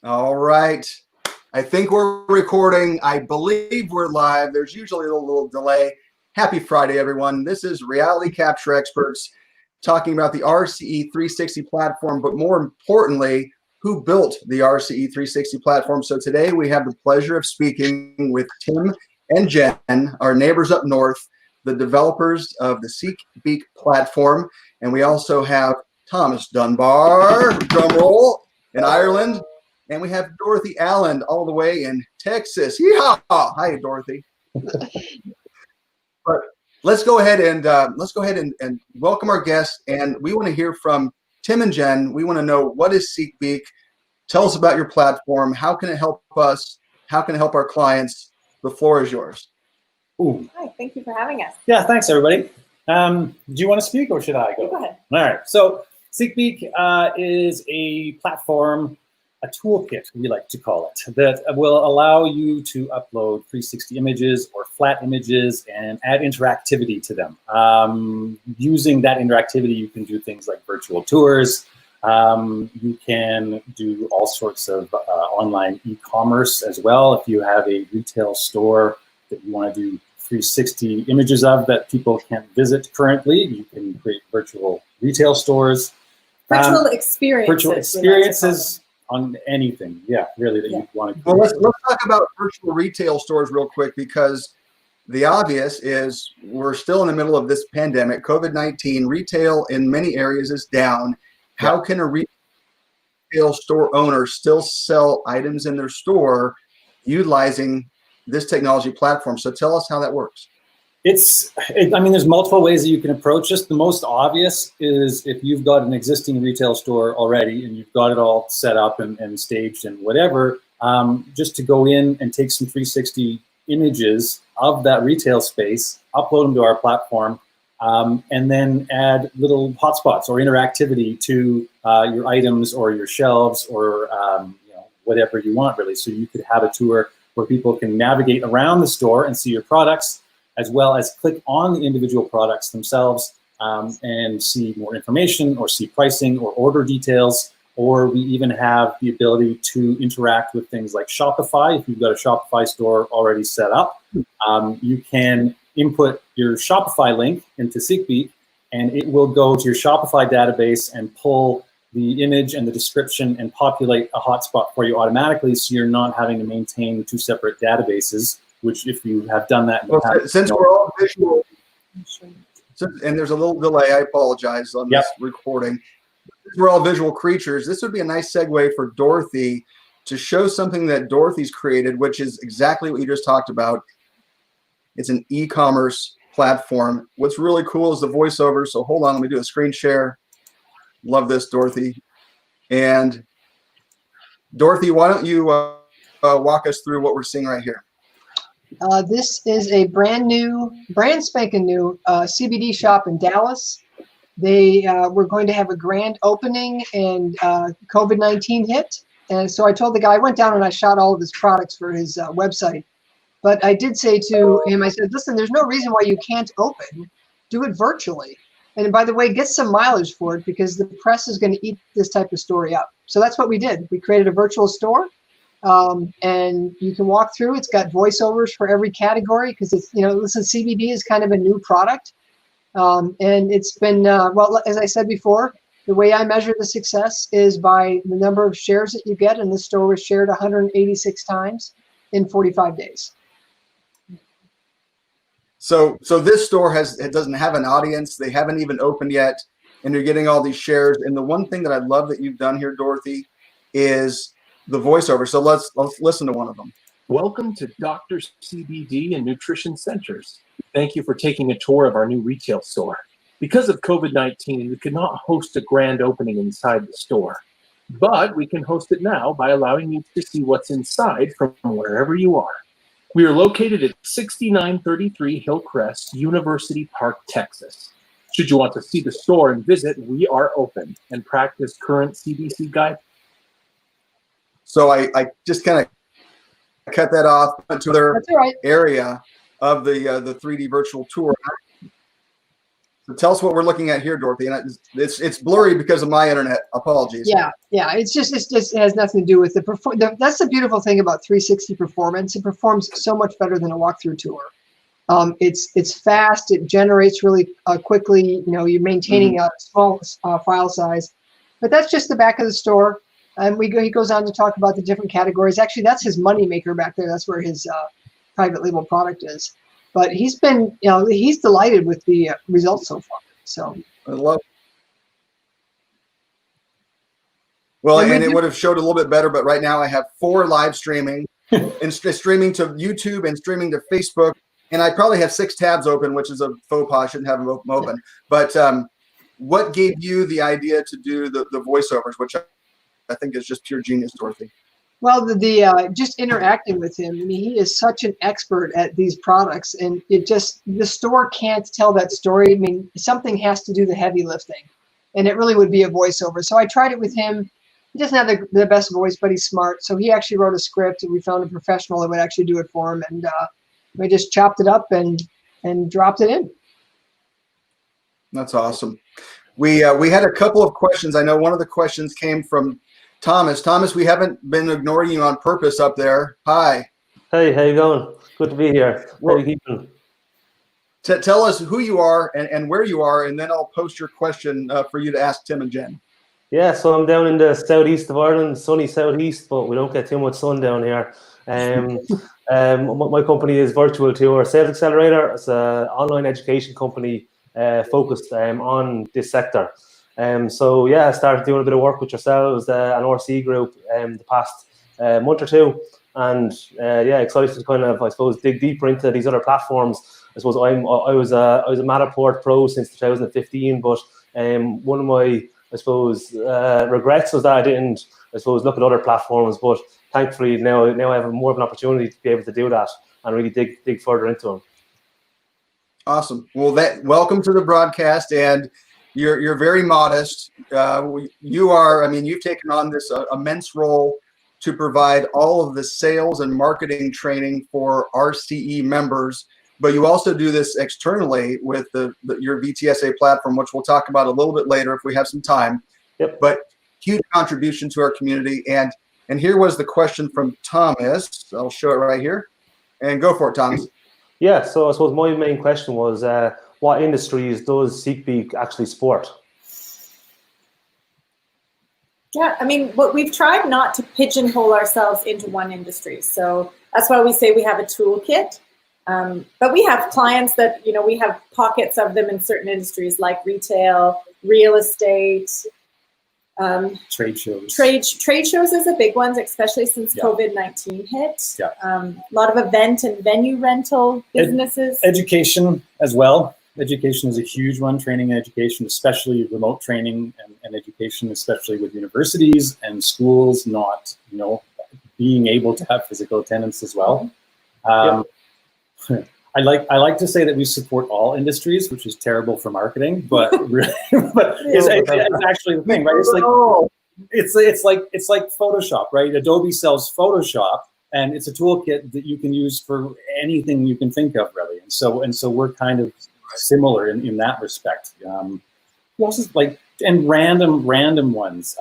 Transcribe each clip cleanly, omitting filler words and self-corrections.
All right. I think we're recording. I believe we're live. There's usually a little delay. Happy Friday, everyone. This is Reality Capture Experts talking about the RCE360 platform, but more importantly, who built the RCE360 platform. So today we have the pleasure of speaking with Tim and Jen, our neighbors up north, the developers of the SeekBeak platform. And we also have Tomas Dunbar, drum roll, in Ireland. And we have Dorothy Allen all the way in Texas. Yeehaw! Hi, Dorothy. But let's go ahead and welcome our guests. And we want to hear from Tim and Jen. We want to know, what is SeekBeak? Tell us about your platform. How can it help us? How can it help our clients? The floor is yours. Ooh. Hi, thank you for having us. Yeah, thanks everybody. Do you want to speak or should I go? You go ahead. All right. So SeekBeak is a platform, a toolkit, we like to call it, that will allow you to upload 360 images or flat images and add interactivity to them. Using that interactivity, you can do things like virtual tours. You can do all sorts of online e-commerce as well. If you have a retail store that you want to do 360 images of that people can't visit currently, you can create virtual retail stores. Virtual experiences. Virtual experiences on anything, yeah, really, that you want to create. Well, let's talk about virtual retail stores real quick, because the obvious is we're still in the middle of this pandemic, COVID-19. Retail in many areas is down. How can a retail store owner still sell items in their store utilizing this technology platform? So tell us how that works. I mean, there's multiple ways that you can approach this. The most obvious is if you've got an existing retail store already and you've got it all set up and staged and whatever, just to go in and take some 360 images of that retail space, upload them to our platform, and then add little hotspots or interactivity to your items or your shelves or whatever you want, really. So you could have a tour where people can navigate around the store and see your products, as well as click on the individual products themselves and see more information or see pricing or order details. Or we even have the ability to interact with things like Shopify. If you've got a Shopify store already set up, you can input your Shopify link into SeekBeak, and it will go to your Shopify database and pull the image and the description and populate a hotspot for you automatically, so you're not having to maintain two separate databases, which if you have done that in the past, since we're all visual, and there's a little delay, I apologize on this recording. Since we're all visual creatures, this would be a nice segue for Dorothy to show something that Dorothy's created, which is exactly what you just talked about. It's an e-commerce platform. What's really cool is the voiceover. So hold on, let me do a screen share. Love this, Dorothy. And Dorothy, why don't you walk us through what we're seeing right here? This is a brand spanking new CBD shop in Dallas. They were going to have a grand opening, and COVID-19 hit. And so I told the guy, I went down and I shot all of his products for his website. But I did say to him, I said, listen, there's no reason why you can't open. Do it virtually. And by the way, get some mileage for it, because the press is going to eat this type of story up. So that's what we did. We created a virtual store. And you can walk through. It's got voiceovers for every category, because it's, listen, CBD is kind of a new product. And it's been, well, as I said before, the way I measure the success is by the number of shares that you get. And the store was shared 186 times in 45 days. So this store doesn't have an audience. They haven't even opened yet, and you're getting all these shares. And the one thing that I love that you've done here, Dorothy, is the voiceover. So let's listen to one of them. Welcome to Dr. CBD and Nutrition Centers. Thank you for taking a tour of our new retail store. Because of COVID-19, we could not host a grand opening inside the store, but we can host it now by allowing you to see what's inside from wherever you are. We are located at 6933 Hillcrest, University Park, Texas. Should you want to see the store and visit, we are open and practice current CDC guidelines. So I just kind of cut that off to their area of the 3D virtual tour. So tell us what we're looking at here, Dorothy. And it's blurry because of my internet. Apologies. Yeah. It has nothing to do with that's the beautiful thing about 360 performance. It performs so much better than a walkthrough tour. It's fast. It generates really quickly. You know, you're maintaining a small file size, but that's just the back of the store. And he goes on to talk about the different categories. Actually, that's his money maker back there. That's where his private label product is. But he's delighted with the results so far. So I love it. Well, and it would have showed a little bit better, but right now I have 4 live streaming and streaming to YouTube and streaming to Facebook. And I probably have 6 tabs open, which is a faux pas. I shouldn't have them open. But what gave you the idea to do the voiceovers, which I think is just pure genius, Dorothy? Well, the just interacting with him. I mean, he is such an expert at these products, and the store can't tell that story. I mean, something has to do the heavy lifting, and it really would be a voiceover. So I tried it with him. He doesn't have the best voice, but he's smart. So he actually wrote a script, and we found a professional that would actually do it for him, and we just chopped it up and dropped it in. That's awesome. We had a couple of questions. I know one of the questions came from Thomas. Thomas, we haven't been ignoring you on purpose up there. Hi. Hey, how you going? Good to be here. How are you keeping? Tell us who you are and where you are, and then I'll post your question for you to ask Tim and Jen. Yeah, so I'm down in the southeast of Ireland, sunny southeast, but we don't get too much sun down here. My company is Virtual Tour Sales Accelerator. It's an online education company focused on this sector. So yeah, I started doing a bit of work with yourselves, an RCE group, the past month or two, and yeah, excited to kind of, I suppose, dig deeper into these other platforms. I suppose I was a Matterport Pro since 2015, but one of my, I suppose, regrets was that I didn't, I suppose, look at other platforms. But thankfully now I have more of an opportunity to be able to do that and really dig further into them. Awesome. Well, welcome to the broadcast, and you're very modest. You are, I mean, you've taken on this immense role to provide all of the sales and marketing training for RCE members, but you also do this externally with your VTSA platform, which we'll talk about a little bit later if we have some time. Yep. But huge contribution to our community. And here was the question from Thomas. I'll show it right here. And go for it, Thomas. Yeah, so I suppose my main question was, what industries does SeekBeak actually support? Yeah, I mean, we've tried not to pigeonhole ourselves into one industry. So that's why we say we have a toolkit. But we have clients that, you know, we have pockets of them in certain industries like retail, real estate. Trade shows. Trade shows is a big one, especially since COVID-19 hit. Yeah. A lot of event and venue rental businesses. Education as well. Education is a huge one. Training and education, especially remote training and education, especially with universities and schools not, you know, being able to have physical attendance as well. I like to say that we support all industries, which is terrible for marketing, but really, it's actually the thing, right? It's like Photoshop, right? Adobe sells Photoshop, and it's a toolkit that you can use for anything you can think of, really. And so we're kind of similar in that respect. And random ones.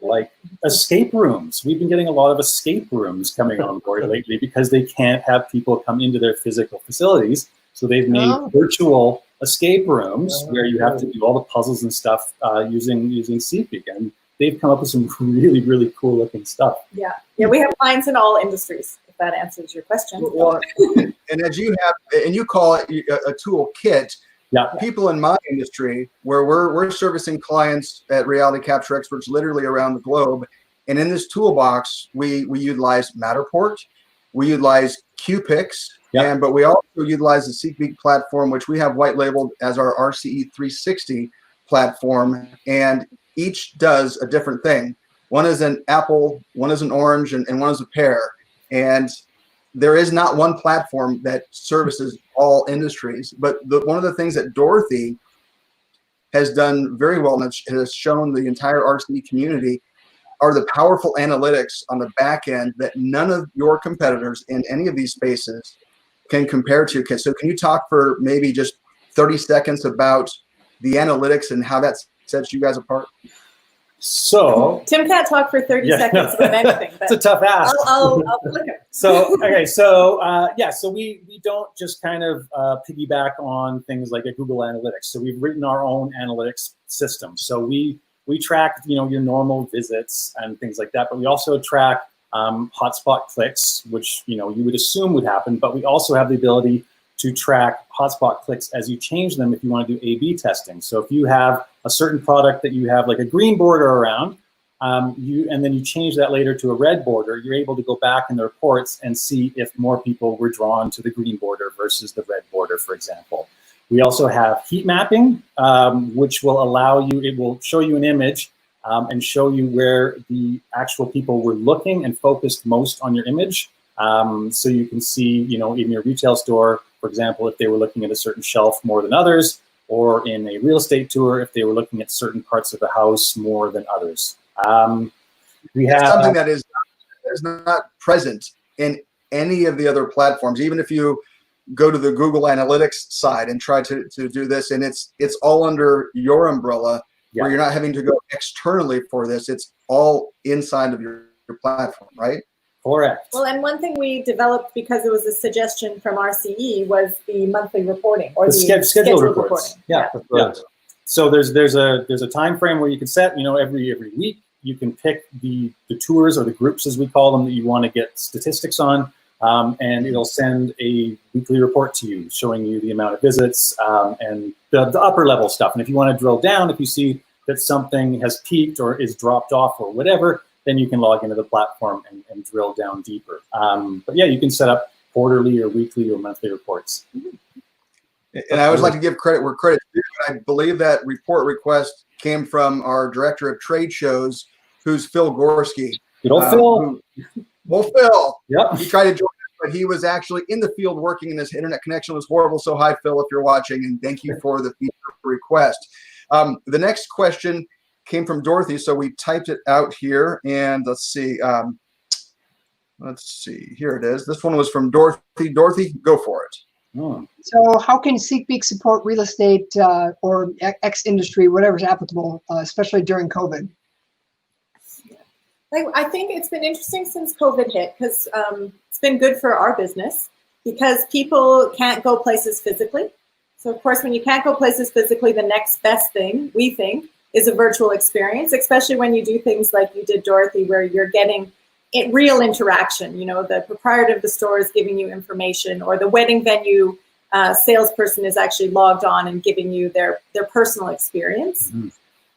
Like escape rooms. We've been getting a lot of escape rooms coming on board lately because they can't have people come into their physical facilities. So they've made virtual escape rooms where you have to do all the puzzles and stuff using SeekBeak. And they've come up with some really, really cool looking stuff. Yeah, we have clients in all industries, if that answers your question. Well, and as you have, and you call it a toolkit. Yeah. People in my industry, where we're servicing clients at Reality Capture Experts literally around the globe, and in this toolbox, we utilize Matterport, we utilize QPix, but we also utilize the SeekBeak platform, which we have white labeled as our RCE360 platform, and each does a different thing. One is an apple, one is an orange, and one is a pear, and there is not one platform that services all industries, but one of the things that Dorothy has done very well and has shown the entire RCE community are the powerful analytics on the back end that none of your competitors in any of these spaces can compare to. So can you talk for maybe just 30 seconds about the analytics and how that sets you guys apart? So Tim can't talk for 30 seconds about anything. It's a tough ask. I'll flick him. So so we don't just kind of piggyback on things like a Google Analytics. So we've written our own analytics system. So we track your normal visits and things like that, but we also track hotspot clicks, which you would assume would happen. But we also have the ability to track hotspot clicks as you change them if you want to do A/B testing. So if you have a certain product that you have like a green border around, and then you change that later to a red border, you're able to go back in the reports and see if more people were drawn to the green border versus the red border, for example. We also have heat mapping, which will allow you, it will show you an image and show you where the actual people were looking and focused most on your image. So you can see, in your retail store, for example, if they were looking at a certain shelf more than others, or in a real estate tour, if they were looking at certain parts of the house more than others. We have something that is not present in any of the other platforms. Even if you go to the Google Analytics side and try to do this, and it's all under your umbrella, where you're not having to go externally for this. It's all inside of your platform, right? Correct. Well, and one thing we developed because it was a suggestion from RCE was the monthly reporting or the scheduled reporting. Yeah. So there's a time frame where you can set, every week you can pick the tours or the groups, as we call them, that you want to get statistics on, and it'll send a weekly report to you showing you the amount of visits and the upper level stuff. And if you want to drill down, if you see that something has peaked or is dropped off or whatever, then you can log into the platform and drill down deeper. But yeah, you can set up quarterly or weekly or monthly reports. And I always like to give credit where credit's due. I believe that report request came from our director of trade shows, who's Phil Gorski. Good old Phil. Phil. Yep. He tried to join us, but he was actually in the field working, and his internet connection was horrible. So hi, Phil, if you're watching, and thank you for the feature request. The next question came from Dorothy, so we typed it out here, and let's see. Here it is. This one was from Dorothy. Dorothy, go for it. So how can SeekBeak support real estate or X industry, whatever's applicable, especially during COVID? I think it's been interesting since COVID hit because it's been good for our business because people can't go places physically. So of course, when you can't go places physically, the next best thing, we think, is a virtual experience, especially when you do things like you did, Dorothy, where you're getting real interaction. The proprietor of the store is giving you information, or the wedding venue salesperson is actually logged on and giving you their personal experience.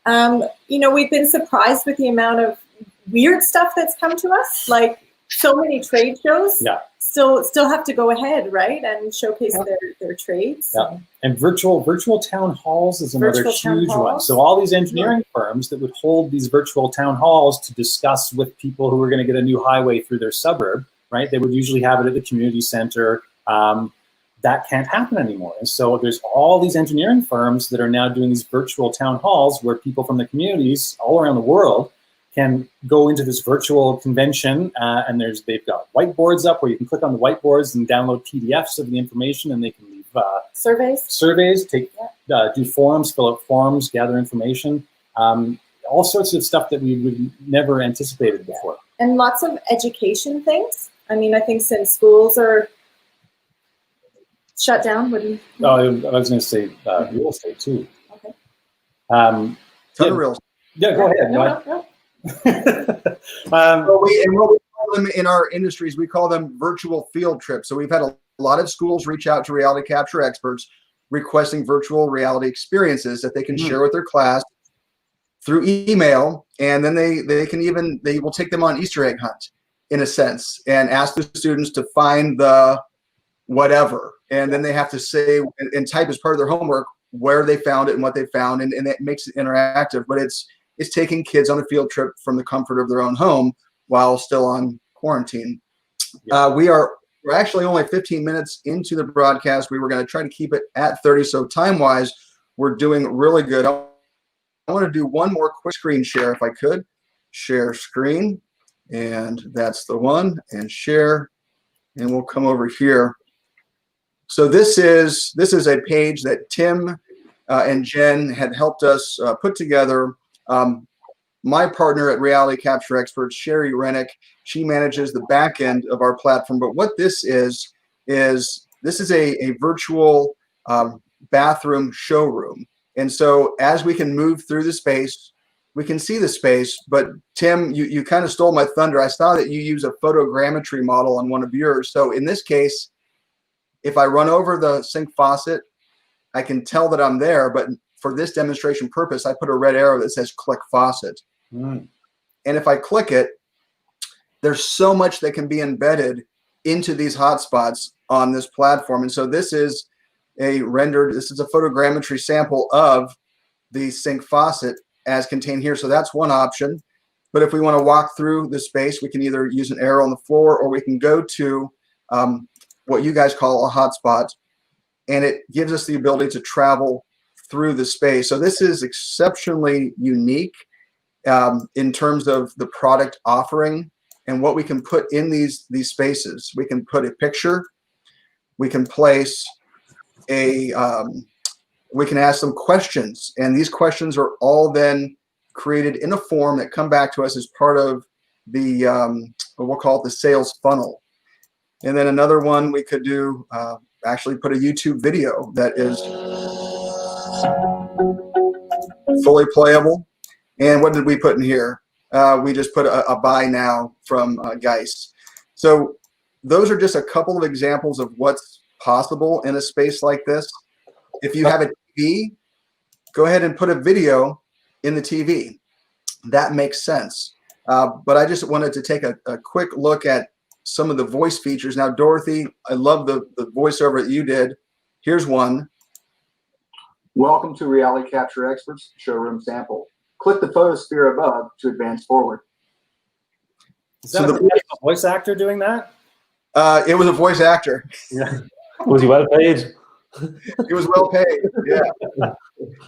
Mm-hmm. We've been surprised with the amount of weird stuff that's come to us, like so many trade shows. Yeah. Still have to go ahead, right, and showcase their trades. Yeah. And virtual town halls is another huge one. So all these engineering firms that would hold these virtual town halls to discuss with people who are going to get a new highway through their suburb, right? They would usually have it at the community center. That can't happen anymore. And so there's all these engineering firms that are now doing these virtual town halls where people from the communities all around the world can go into this virtual convention, and they've got whiteboards up where you can click on the whiteboards and download PDFs of the information, and they can leave surveys, do forums, fill out forms, gather information, all sorts of stuff that we would never anticipated before. And lots of education things. I mean, I think since schools are shut down, I was going to say real estate too. Okay. Ton of real estate. Yeah, go ahead. No. What we call them in our industries, we call them virtual field trips. So we've had a lot of schools reach out to reality capture experts requesting virtual reality experiences that they can share with their class through email, and then they will take them on Easter egg hunt in a sense and ask the students to find the whatever, and then they have to say and type as part of their homework where they found it and what they found, and that makes it interactive. But it's taking kids on a field trip from the comfort of their own home while still on quarantine. We're actually only 15 minutes into the broadcast. We were going to try to keep it at 30. So time-wise, we're doing really good. I want to do one more quick screen share if I could. Share screen, and that's the one. And share, and we'll come over here So this is a page that Tim and Jen had helped us put together. My partner at Reality Capture Experts, Sherry Rennick, she manages the back end of our platform. But what this is this is a virtual bathroom showroom. And so as we can move through the space, we can see the space. But Tim, you kind of stole my thunder. I saw that you use a photogrammetry model on one of yours. So in this case, if I run over the sink faucet, I can tell that I'm there. But for this demonstration purpose, I put a red arrow that says click faucet. And if I click it, there's so much that can be embedded into these hotspots on this platform. And so this is a photogrammetry sample of the sink faucet as contained here. So that's one option. But if we want to walk through the space, we can either use an arrow on the floor, or we can go to what you guys call a hotspot, and it gives us the ability to travel through the space. So this is exceptionally unique in terms of the product offering and what we can put in these spaces. We can put a picture, we can place we can ask them questions, and these questions are all then created in a form that come back to us as part of the we'll call it the sales funnel. And then another one we could do, actually put a YouTube video that is fully playable. And what did we put in here? We just put a buy now from Geist. So those are just a couple of examples of what's possible in a space like this. If you have a TV, go ahead and put a video in the TV. That makes sense. But I just wanted to take a quick look at some of the voice features. Now, Dorothy, I love the voiceover that you did. Here's one. Welcome to Reality Capture Experts Showroom Sample. Click the photosphere above to advance forward. Is that a voice actor doing that? It was a voice actor. Yeah. Was he well paid? He was well paid. Yeah,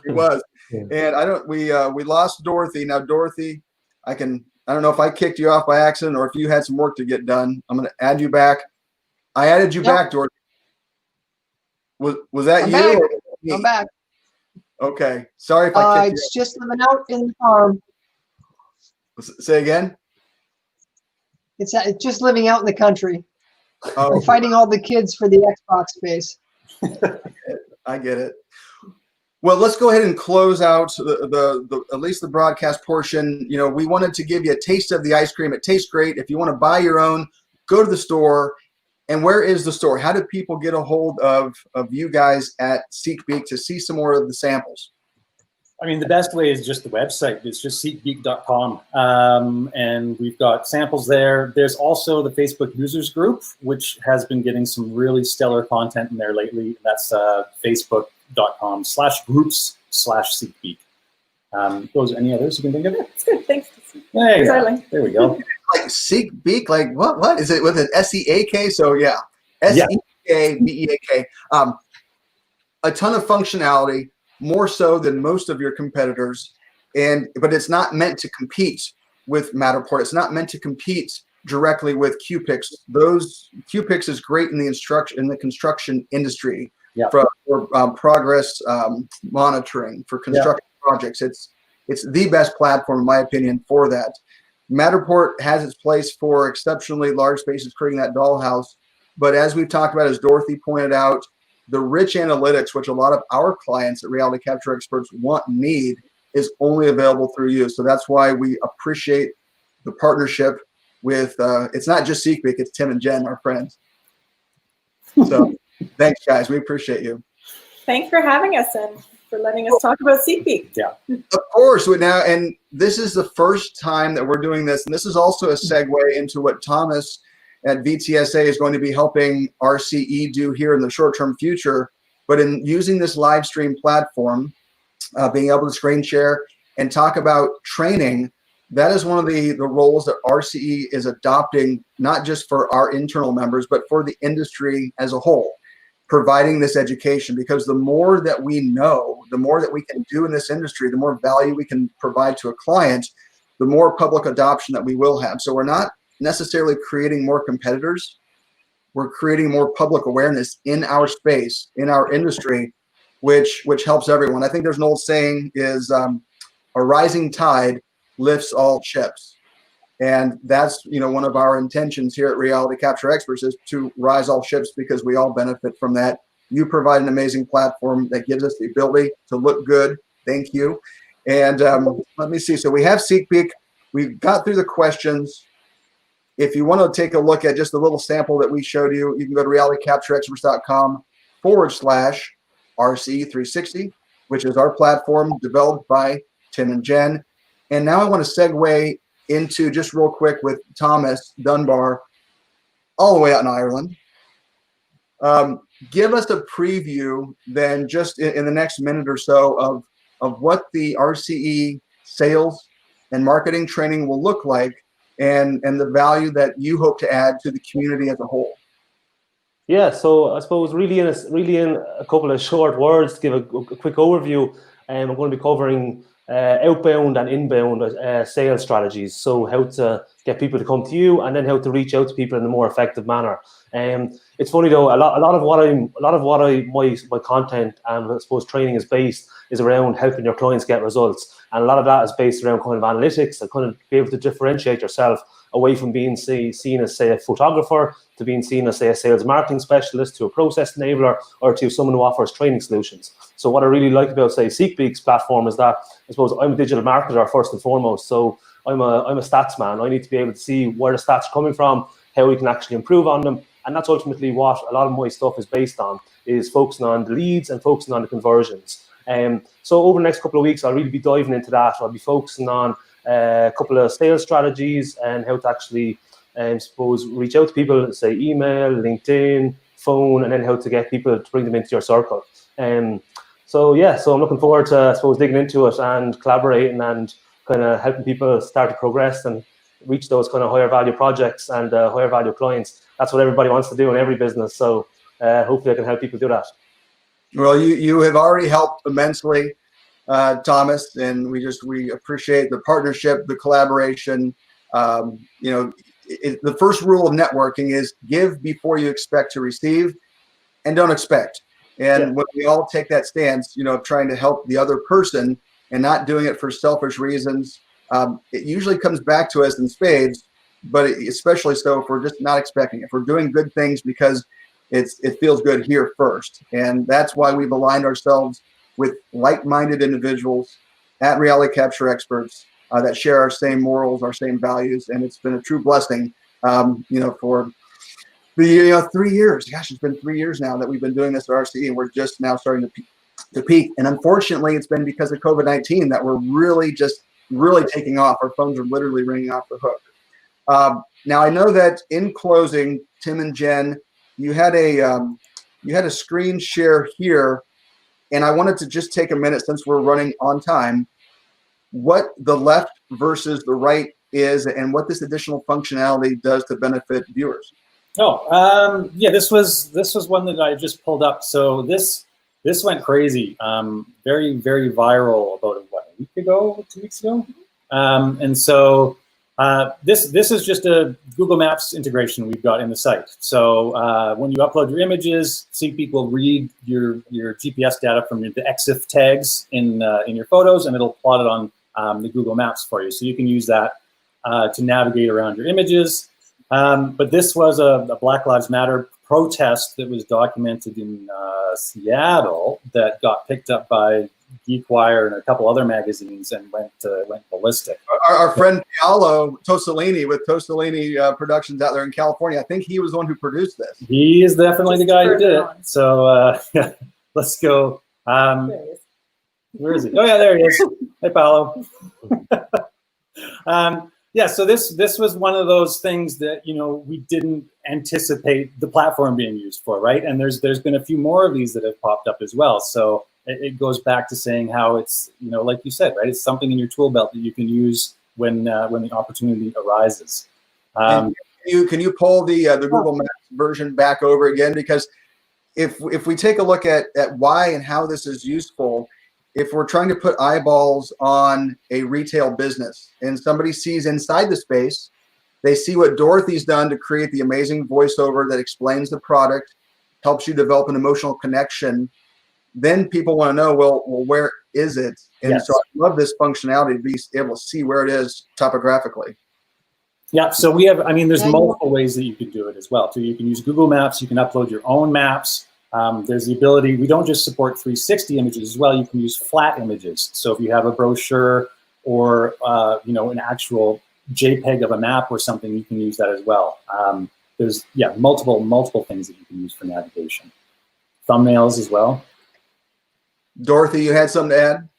he was. And we lost Dorothy. Now, Dorothy, I don't know if I kicked you off by accident or if you had some work to get done. I'm going to add you back. I added you back, Dorothy. Was that I'm you? back. Or me? I'm back. Okay. Sorry if I kicked It's just living out in the farm. Say again? It's just living out in the country. Oh, I'm fighting all the kids for the Xbox space. I get it. Well, let's go ahead and close out the at least the broadcast portion. You know, we wanted to give you a taste of the ice cream. It tastes great. If you want to buy your own, go to the store. And where is the store? How do people get a hold of you guys at SeekBeak to see some more of the samples? I mean, the best way is just the website. It's just SeekBeak.com. And we've got samples there. There's also the Facebook users group, which has been getting some really stellar content in there lately. That's facebook.com/groups/SeekBeak. Those, any others you can think of? It's good. Thanks. There you go. Darling. There we go. Like SeekBeak, like what is it with an S-E-A-K? So yeah, S-E-K-B-E-A-K. A ton of functionality, more so than most of your competitors, but it's not meant to compete with Matterport. It's not meant to compete directly with QPix. QPix is great in the construction industry, for progress monitoring for construction projects. It's the best platform, in my opinion, for that. Matterport has its place for exceptionally large spaces, creating that dollhouse. But as we've talked about, as Dorothy pointed out, the rich analytics, which a lot of our clients at Reality Capture Experts want and need, is only available through you. So that's why we appreciate the partnership with, it's not just SeekBeak, it's Tim and Jen, our friends. So thanks, guys. We appreciate you. Thanks for having us and for letting us talk about SeekBeak. Yeah. Of course. And this is the first time that we're doing this. And this is also a segue into what Tomas at VTSA is going to be helping RCE do here in the short-term future. But in using this live stream platform, being able to screen share and talk about training, that is one of the roles that RCE is adopting, not just for our internal members, but for the industry as a whole, providing this education. Because the more that we know, the more that we can do in this industry, the more value we can provide to a client, the more public adoption that we will have. So we're not necessarily creating more competitors. we're creating more public awareness in our space, in our industry, which helps everyone. I think there's an old saying is a rising tide lifts all ships. And that's, one of our intentions here at Reality Capture Experts is to rise all ships because we all benefit from that. You provide an amazing platform that gives us the ability to look good. Thank you. And let me see. So we have SeekBeak. We've got through the questions. If you want to take a look at just a little sample that we showed you, you can go to realitycaptureexperts.com/RCE360, which is our platform developed by Tim and Jen. And now I want to segue into just real quick with Tomas Dunbar, all the way out in Ireland. Give us a preview then just in the next minute or so of what the RCE sales and marketing training will look like and the value that you hope to add to the community as a whole. Yeah, so I suppose really in a couple of short words to give a quick overview, I'm going to be covering outbound and inbound sales strategies. So how to get people to come to you, and then how to reach out to people in a more effective manner. It's funny though, a lot of my content and I suppose training is around helping your clients get results, and a lot of that is based around kind of analytics and kind of be able to differentiate yourself away from being seen as, say, a photographer to being seen as, say, a sales marketing specialist, to a process enabler, or to someone who offers training solutions. So what I really like about, say, SeekBeak's platform is that I suppose I'm a digital marketer first and foremost. So I'm a stats man. I need to be able to see where the stats are coming from, how we can actually improve on them. And that's ultimately what a lot of my stuff is based on, is focusing on the leads and focusing on the conversions. So over the next couple of weeks, I'll really be diving into that. I'll be focusing on a couple of sales strategies and how to actually, suppose, reach out to people, say email, LinkedIn, phone, and then how to get people to bring them into your circle. So I'm looking forward to, I suppose, digging into it and collaborating and kind of helping people start to progress and reach those kind of higher value projects and higher value clients. That's what everybody wants to do in every business. So hopefully I can help people do that. Well, you have already helped immensely, Tomas, and we appreciate the partnership, the collaboration. The first rule of networking is give before you expect to receive, and don't expect. And when we all take that stance, of trying to help the other person and not doing it for selfish reasons, it usually comes back to us in spades. But especially so if we're just not expecting it. If we're doing good things because it feels good here first. And that's why we've aligned ourselves with like-minded individuals at Reality Capture Experts that share our same morals, our same values. And it's been a true blessing, for the 3 years. Gosh, it's been 3 years now that we've been doing this at RCE, and we're just now starting to peak. And unfortunately, it's been because of COVID-19 that we're really taking off. Our phones are literally ringing off the hook. Now, I know that in closing, Tim and Jen, you had a screen share here, and I wanted to just take a minute, since we're running on time, what the left versus the right is and what this additional functionality does to benefit viewers. This was one that I just pulled up. So this went crazy, very, very viral about a week ago, 2 weeks ago. And so this is just a Google Maps integration we've got in the site. So when you upload your images, SeekBeak will read your GPS data from the EXIF tags in your photos, and it'll plot it on the Google Maps for you. So you can use that to navigate around your images. But this was a Black Lives Matter protest that was documented in Seattle that got picked up by GeekWire and a couple other magazines and went ballistic. Our friend Paolo Tosolini with Tosolini Productions out there in California, I think he was the one who produced this. He is definitely the guy who did it. So let's go. Where is he? Oh yeah, there he is. Hey, Paolo. So this was one of those things that we didn't anticipate the platform being used for, right? And there's been a few more of these that have popped up as well. So it goes back to saying how it's like you said, right? It's something in your tool belt that you can use when the opportunity arises. Can you pull the Google Maps version back over again? Because if we take a look at why and how this is useful, if we're trying to put eyeballs on a retail business and somebody sees inside the space They see what Dorothy's done to create the amazing voiceover that explains the product, helps you develop an emotional connection. Then people want to know, well, where is it? And Yes. so I love this functionality to be able to see where it is topographically. Yeah, so we have, I mean, there's Yeah, multiple ways that you can do it as well. So you can use Google Maps, you can upload your own maps. There's the ability, we don't just support 360 images as well, you can use flat images. So if you have a brochure or, you know, an actual JPEG of a map or something, you can use that as well. There's, yeah, multiple things that you can use for navigation. Thumbnails as well. Dorothy, you had something to add?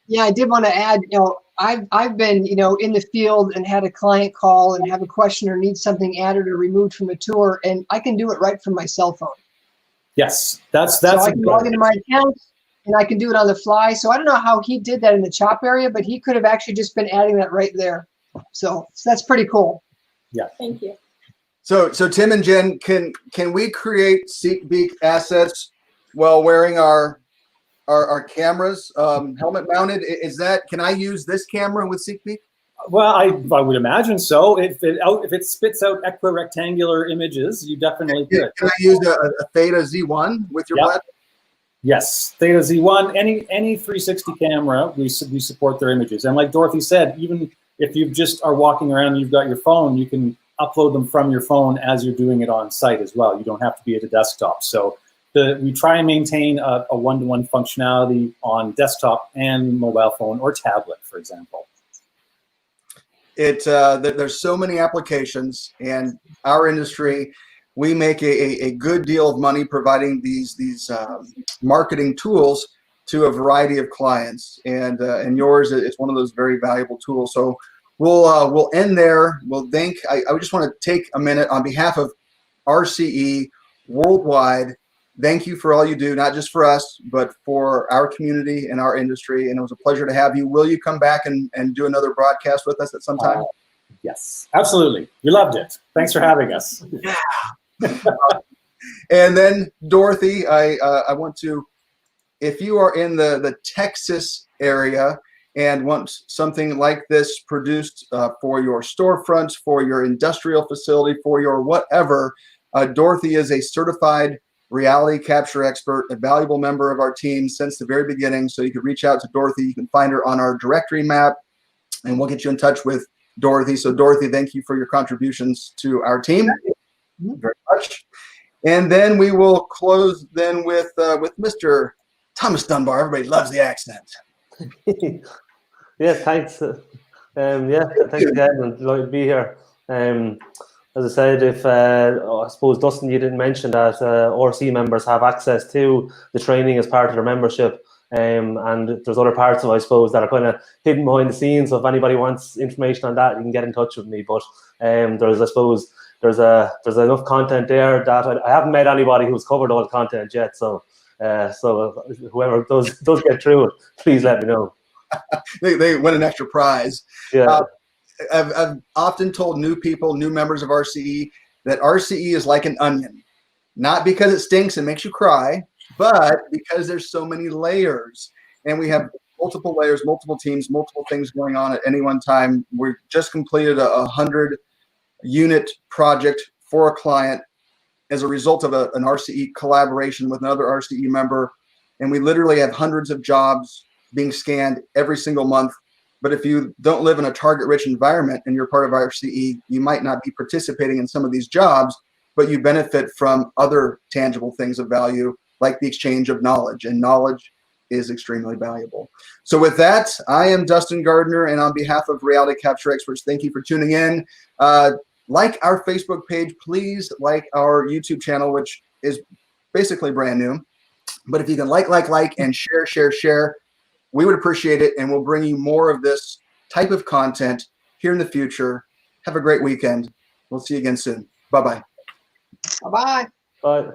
Yeah, I did want to add, you know, I've been, you know, in the field and had a client call and have a question or need something added or removed from a tour, and I can do it right from my cell phone. Yes, that's So I can log into my account and I can do it on the fly. So I don't know how he did that in the chop area, but he could have actually just been adding that right there. So that's pretty cool. Yeah. Thank you. So Tim and Jen, can we create SeekBeak assets while wearing our cameras, helmet mounted? Is that, can I use this camera with SeekBeak? Well, I would imagine so. If it spits out equirectangular images, you definitely could. Can I use a Theta Z1 with your platform? Yes, Theta Z1, any 360 camera, we support their images. And like Dorothy said, even if you just are walking around and you've got your phone, you can upload them from your phone as you're doing it on site as well. You don't have to be at a desktop. So we try and maintain a one-to-one functionality on desktop and mobile phone or tablet, for example. There's so many applications, and our industry, we make a good deal of money providing these marketing tools to a variety of clients, and yours is one of those very valuable tools. So we'll end there. We'll thank. I just want to take a minute on behalf of RCE worldwide. Thank you for all you do, not just for us, but for our community and our industry. And it was a pleasure to have you. Will you come back and do another broadcast with us at some time? Yes, absolutely. We loved it. Thanks for having us. Yeah. And then Dorothy, I want to, if you are in the Texas area and want something like this produced for your storefronts, for your industrial facility, for your whatever, Dorothy is a certified reality capture expert, a valuable member of our team since the very beginning. So you can reach out to Dorothy. You can find her on our directory map, and we'll get you in touch with Dorothy. So Dorothy, thank you for your contributions to our team very much. And then we will close then with Mr. Tomas Dunbar. Everybody loves the accent. Yeah, thanks. Yeah, thanks again. I'm delighted to be here. As I said, if I suppose, Dustin, you didn't mention that RC members have access to the training as part of their membership, and there's other parts of it, I suppose, that are kind of hidden behind the scenes. So if anybody wants information on that, you can get in touch with me. But there's, I suppose, there's enough content there that I haven't met anybody who's covered all the content yet. So whoever does get through it, please let me know. They win an extra prize. Yeah. I've often told new people, new members of RCE, that RCE is like an onion, not because it stinks and makes you cry, but because there's so many layers, and we have multiple layers, multiple teams, multiple things going on at any one time. We just completed a 100-unit project for a client as a result of an RCE collaboration with another RCE member, and we literally have hundreds of jobs being scanned every single month. But if you don't live in a target-rich environment and you're part of RCE, you might not be participating in some of these jobs, but you benefit from other tangible things of value, like the exchange of knowledge, and knowledge is extremely valuable. So with that, I am Dustin Gardner, and on behalf of Reality Capture Experts, thank you for tuning in. Like our Facebook page, please like our YouTube channel, which is basically brand new. But if you can like, and share, we would appreciate it, and we'll bring you more of this type of content here in the future. Have a great weekend. We'll see you again soon. Bye-bye. Bye-bye. Bye.